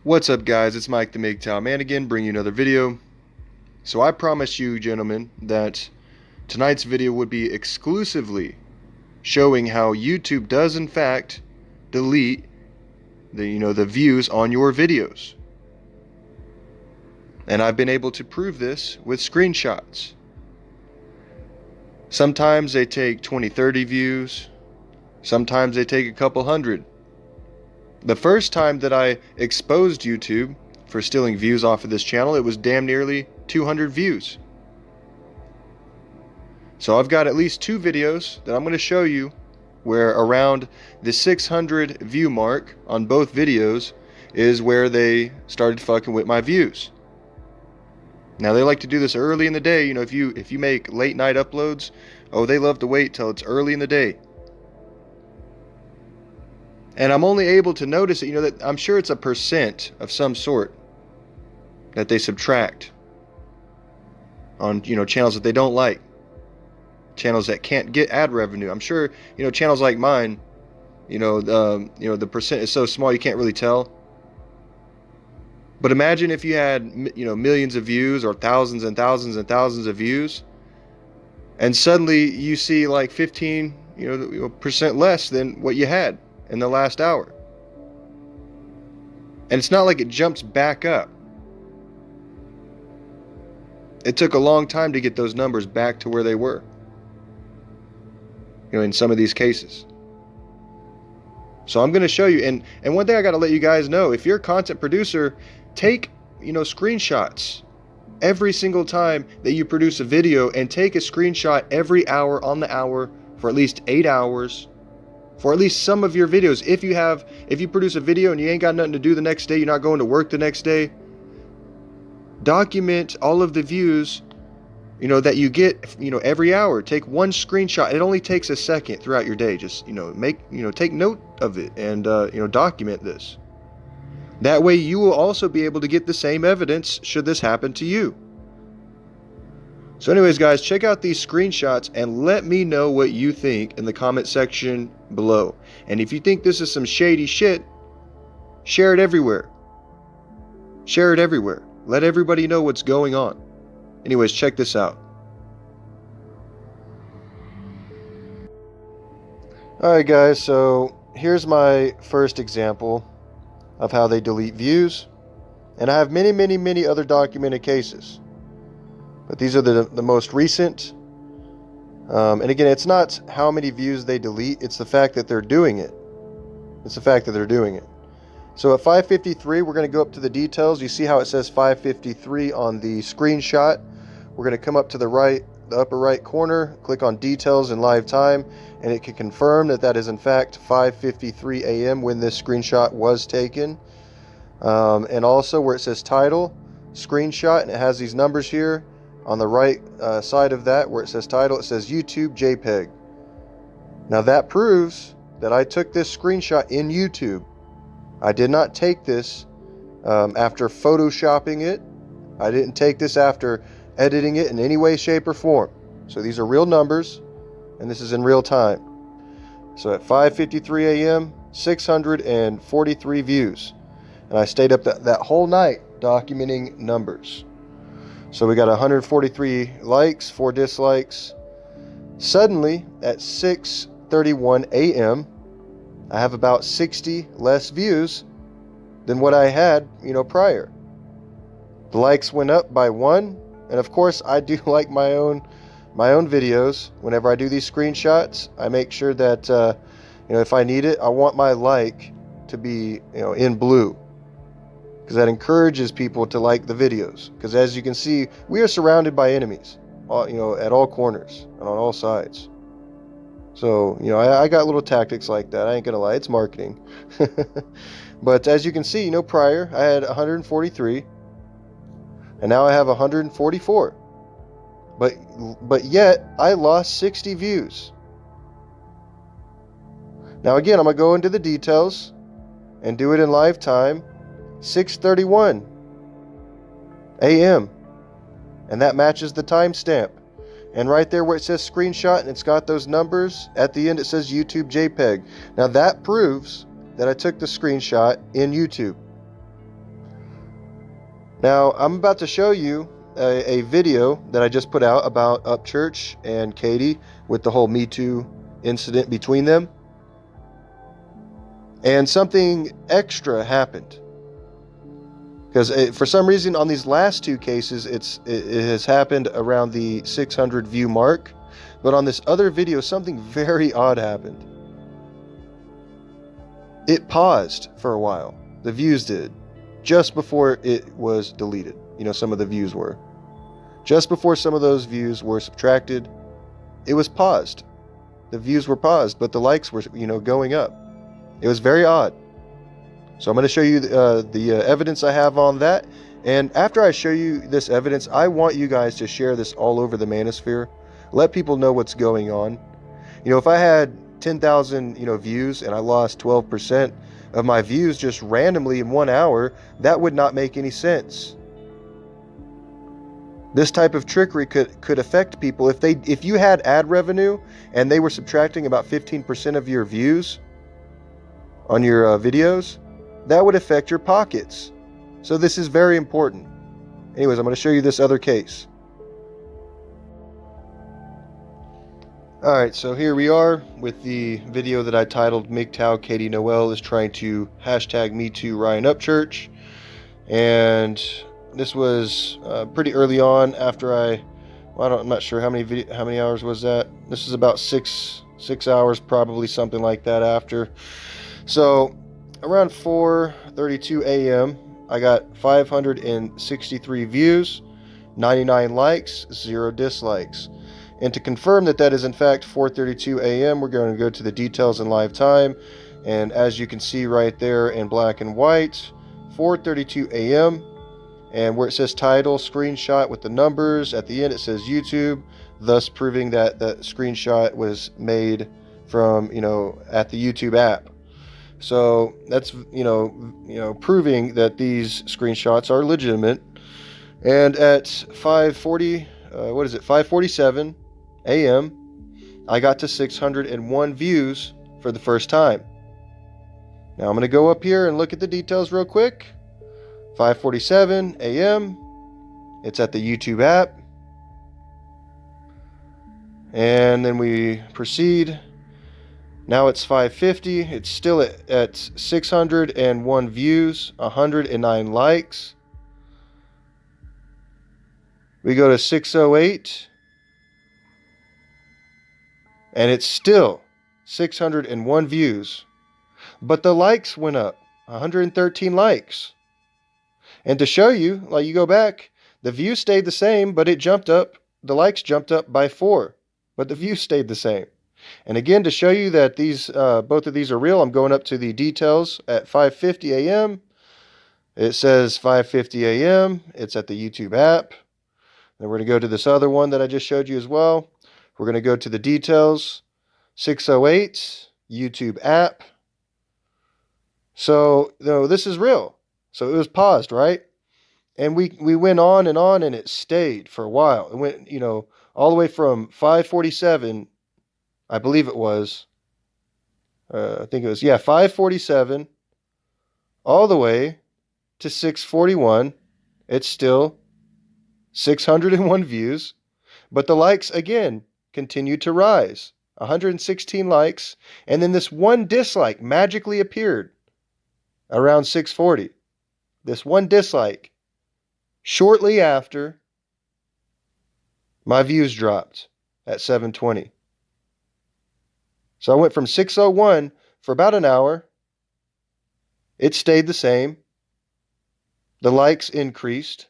What's up, guys? It's Mike the MGTOW man again, bringing you another video. So I promised you, gentlemen, that tonight's video would be exclusively showing how YouTube does in fact delete the views on your videos. And I've been able to prove this with screenshots. Sometimes they take 20, 30 views. Sometimes they take a couple hundred. The first time that I exposed YouTube for stealing views off of this channel, it was damn nearly 200 views. So I've got at least two videos that I'm going to show you where around the 600 view mark on both videos is where they started fucking with my views. Now they like to do this early in the day. If you make late night uploads, oh, they love to wait till it's early in the day. And I'm only able to notice it, that I'm sure it's a percent of some sort that they subtract on, channels that they don't like. Channels that can't get ad revenue. I'm sure, channels like mine, the percent is so small you can't really tell. But imagine if you had, millions of views or thousands and thousands and thousands of views, and suddenly you see like 15, percent less than what you had in the last hour. And it's not like it jumps back up. It took a long time to get those numbers back to where they were, in some of these cases. So I'm going to show you, and one thing I got to let you guys know, if you're a content producer, take screenshots every single time that you produce a video, and take a screenshot every hour on the hour for at least 8 hours for at least some of your videos. If you produce a video and you ain't got nothing to do the next day, you're not going to work the next day, document all of the views that you get every hour. Take one screenshot. It only takes a second throughout your day. Just take note of it and document this. That way you will also be able to get the same evidence should this happen to you. So anyways, guys, check out these screenshots and let me know what you think in the comment section below. And if you think this is some shady shit, share it everywhere. Share it everywhere. Let everybody know what's going on. Anyways, check this out. Alright guys, so here's my first example of how they delete views. And I have many, many, many other documented cases. But these are the most recent. And again, it's not how many views they delete, it's the fact that they're doing it. It's the fact that they're doing it. So at 5:53, we're going to go up to the details. You see how it says 5:53 on the screenshot. We're going to come up to the upper right corner, click on details and live time, and it can confirm that that is in fact 5:53 a.m. when this screenshot was taken. And also where it says title, screenshot, and it has these numbers here. On the right side of that, where it says title, it says YouTube JPEG. Now that proves that I took this screenshot in YouTube. I did not take this after photoshopping it. I didn't take this after editing it in any way, shape, or form. So these are real numbers, and this is in real time. So at 5:53 a.m., 643 views. And I stayed up that whole night documenting numbers. So we got 143 likes, 4 dislikes. Suddenly, at 6:31 a.m., I have about 60 less views than what I had, prior. The likes went up by 1, and of course, I do like my own videos. Whenever I do these screenshots, I make sure that if I need it, I want my like to be in blue, because that encourages people to like the videos. Because as you can see, we are surrounded by enemies, at all corners and on all sides. So, I got little tactics like that. I ain't gonna lie, it's marketing. But as you can see, prior I had 143, and now I have 144. But yet I lost 60 views. Now again, I'm gonna go into the details and do it in live time. 6:31 a.m. and that matches the timestamp. And right there where it says screenshot and it's got those numbers, at the end it says YouTube JPEG. Now that proves that I took the screenshot in YouTube. Now, I'm about to show you a video that I just put out about Upchurch and Katie with the whole Me Too incident between them. And something extra happened. Because for some reason on these last two cases, it has happened around the 600 view mark. But on this other video, something very odd happened. It paused for a while. The views did. Just before it was deleted. Some of the views were. Just before some of those views were subtracted, it was paused. The views were paused, but the likes were, going up. It was very odd. So I'm going to show you the evidence I have on that. And after I show you this evidence, I want you guys to share this all over the manosphere. Let people know what's going on. If I had 10,000, views and I lost 12% of my views just randomly in 1 hour, that would not make any sense. This type of trickery could affect people. If you had ad revenue and they were subtracting about 15% of your views on your videos, that would affect your pockets. So this is very important. Anyways, I'm going to show you this other case. Alright, so here we are with the video that I titled MGTOW Katie Noel is trying to hashtag MeToo Ryan Upchurch. And this was pretty early on after I'm not sure how many hours was that. This is about six hours, probably something like that after. So around 4:32 a.m. I got 563 views, 99 likes, 0 dislikes. And to confirm that is in fact 4:32 a.m., we're going to go to the details in live time. And as you can see right there in black and white, 4:32 a.m. And where it says title, screenshot with the numbers, at the end it says YouTube, thus proving that that screenshot was made from, at the YouTube app. So that's, proving that these screenshots are legitimate. And at 5:47 a.m., I got to 601 views for the first time. Now I'm going to go up here and look at the details real quick. 5:47 a.m. It's at the YouTube app. And then we proceed. Now it's 5:50. It's still at 601 views, 109 likes. We go to 6:08. And it's still 601 views. But the likes went up, 113 likes. And to show you, you go back, the views stayed the same, but it jumped up. The likes jumped up by 4, but the views stayed the same. And again, to show you that these both of these are real, I'm going up to the details at 5:50 a.m. It says 5:50 a.m. It's at the YouTube app. Then we're going to go to this other one that I just showed you as well. We're going to go to the details, 6:08, YouTube app. So, this is real. So it was paused, right? And we went on, and it stayed for a while. It went, all the way from 5:47, I believe it was. I think it was, 5:47, all the way to 6:41. It's still 601 views, but the likes again continued to rise. 116 likes, and then this one dislike magically appeared around 6:40. This one dislike, shortly after my views dropped at 7:20. So I went from 6:01 for about an hour. It stayed the same. The likes increased.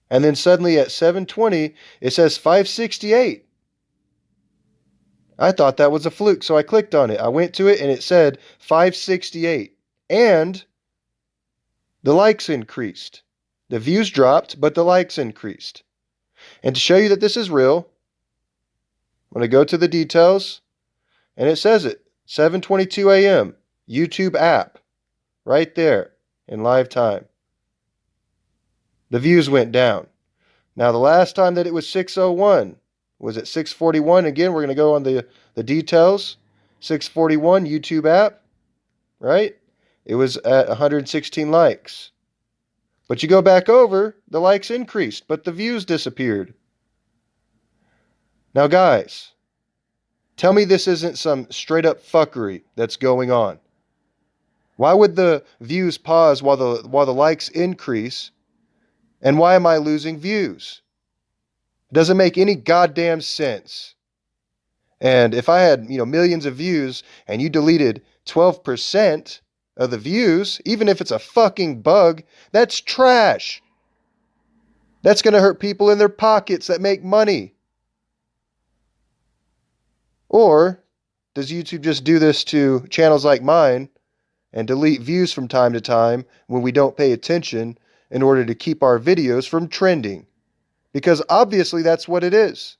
And then suddenly at 7:20, it says 568. I thought that was a fluke, so I clicked on it. I went to it and it said 568. And the likes increased. The views dropped, but the likes increased. And to show you that this is real, I'm going to go to the details, and it says it, 7:22 a.m., YouTube app, right there in live time. The views went down. Now, the last time that it was 6:01 was at 6:41. Again, we're going to go on the details. 6:41 YouTube app, right? It was at 116 likes. But you go back over, the likes increased, but the views disappeared. Now, guys, tell me this isn't some straight up fuckery that's going on. Why would the views pause while the likes increase? And why am I losing views? It doesn't make any goddamn sense. And if I had, millions of views and you deleted 12% of the views, even if it's a fucking bug, that's trash. That's going to hurt people in their pockets that make money. Or does YouTube just do this to channels like mine and delete views from time to time when we don't pay attention in order to keep our videos from trending? Because obviously that's what it is.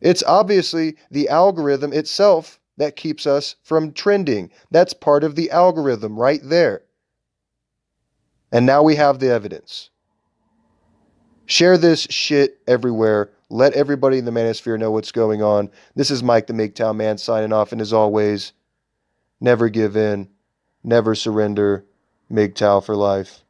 It's obviously the algorithm itself that keeps us from trending. That's part of the algorithm right there. And now we have the evidence. Share this shit everywhere. Let everybody in the manosphere know what's going on. This is Mike the MGTOW Man signing off. And as always, never give in, never surrender. MGTOW for life.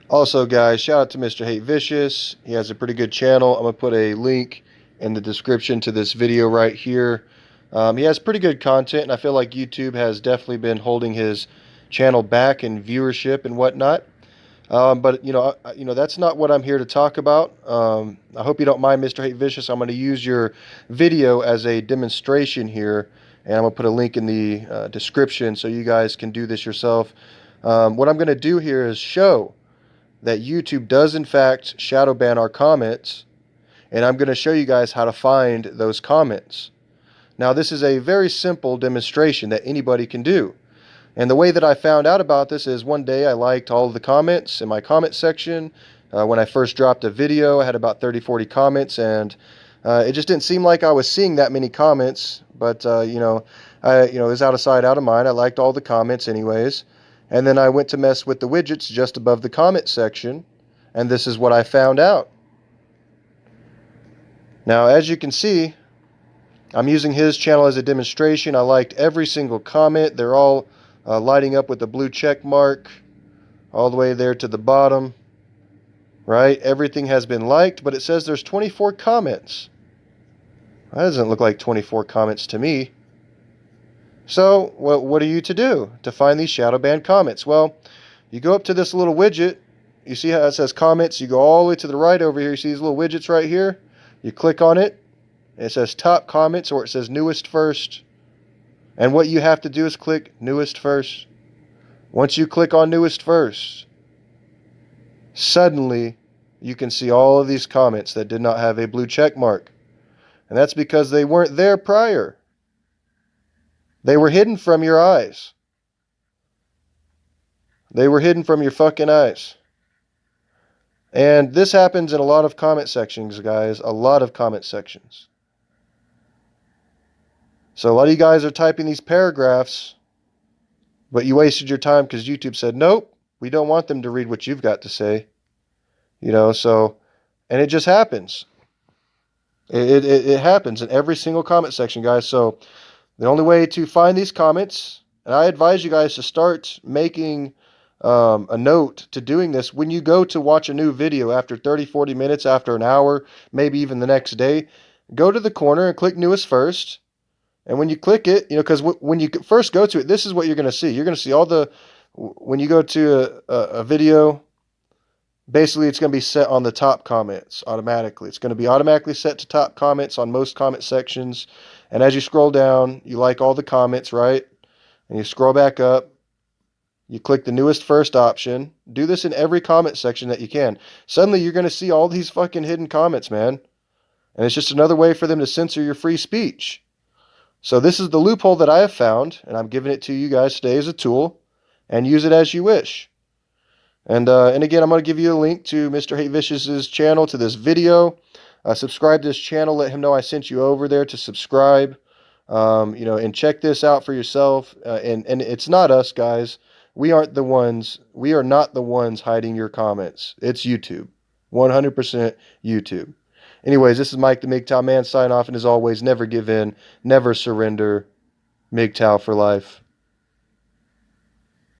Also, guys, shout out to Mr. Hate Vicious. He has a pretty good channel. I'm going to put a link in the description to this video right here. He has pretty good content, and I feel like YouTube has definitely been holding his channel back in viewership and whatnot. But that's not what I'm here to talk about. I hope you don't mind, Mr. Hate Vicious. I'm going to use your video as a demonstration here, and I'm going to put a link in the description so you guys can do this yourself. What I'm going to do here is show that YouTube does in fact shadow ban our comments, and I'm going to show you guys how to find those comments. Now, this is a very simple demonstration that anybody can do. And the way that I found out about this is one day I liked all of the comments in my comment section. When I first dropped a video, I had about 30-40 comments, and it just didn't seem like I was seeing that many comments. But it was out of sight, out of mind. I liked all the comments anyways. And then I went to mess with the widgets just above the comment section, and this is what I found out. Now, as you can see, I'm using his channel as a demonstration. I liked every single comment. They're all lighting up with the blue check mark all the way there to the bottom, right? Everything has been liked, but it says there's 24 comments. That doesn't look like 24 comments to me. So, what are you to do to find these shadow banned comments? Well, you go up to this little widget. You see how it says comments? You go all the way to the right over here. You see these little widgets right here? You click on it, and it says top comments, or it says newest first. And what you have to do is click newest first. Once you click on newest first, suddenly you can see all of these comments that did not have a blue check mark. And that's because they weren't there prior. They were hidden from your eyes. They were hidden from your fucking eyes. And this happens in a lot of comment sections, guys. A lot of comment sections. So a lot of you guys are typing these paragraphs, but you wasted your time because YouTube said, nope, we don't want them to read what you've got to say. And it just happens. It happens in every single comment section, guys. So the only way to find these comments, and I advise you guys to start making a note to doing this when you go to watch a new video after 30, 40 minutes, after an hour, maybe even the next day, go to the corner and click newest first. And when you click it, because when you first go to it, this is what you're going to see. You're going to see when you go to a video, basically it's going to be set on the top comments automatically. It's going to be automatically set to top comments on most comment sections. And as you scroll down, you like all the comments, right? And you scroll back up. You click the newest first option. Do this in every comment section that you can. Suddenly you're going to see all these fucking hidden comments, man. And it's just another way for them to censor your free speech. So this is the loophole that I have found, and I'm giving it to you guys today as a tool, and use it as you wish. And again, I'm going to give you a link to Mr. Hate Vicious's channel, to this video. Subscribe to this channel. Let him know I sent you over there to subscribe. And check this out for yourself. And it's not us, guys. We are not the ones hiding your comments. It's YouTube. 100% YouTube. Anyways, this is Mike the MGTOW Man signing off, and as always, never give in, never surrender. MGTOW for life.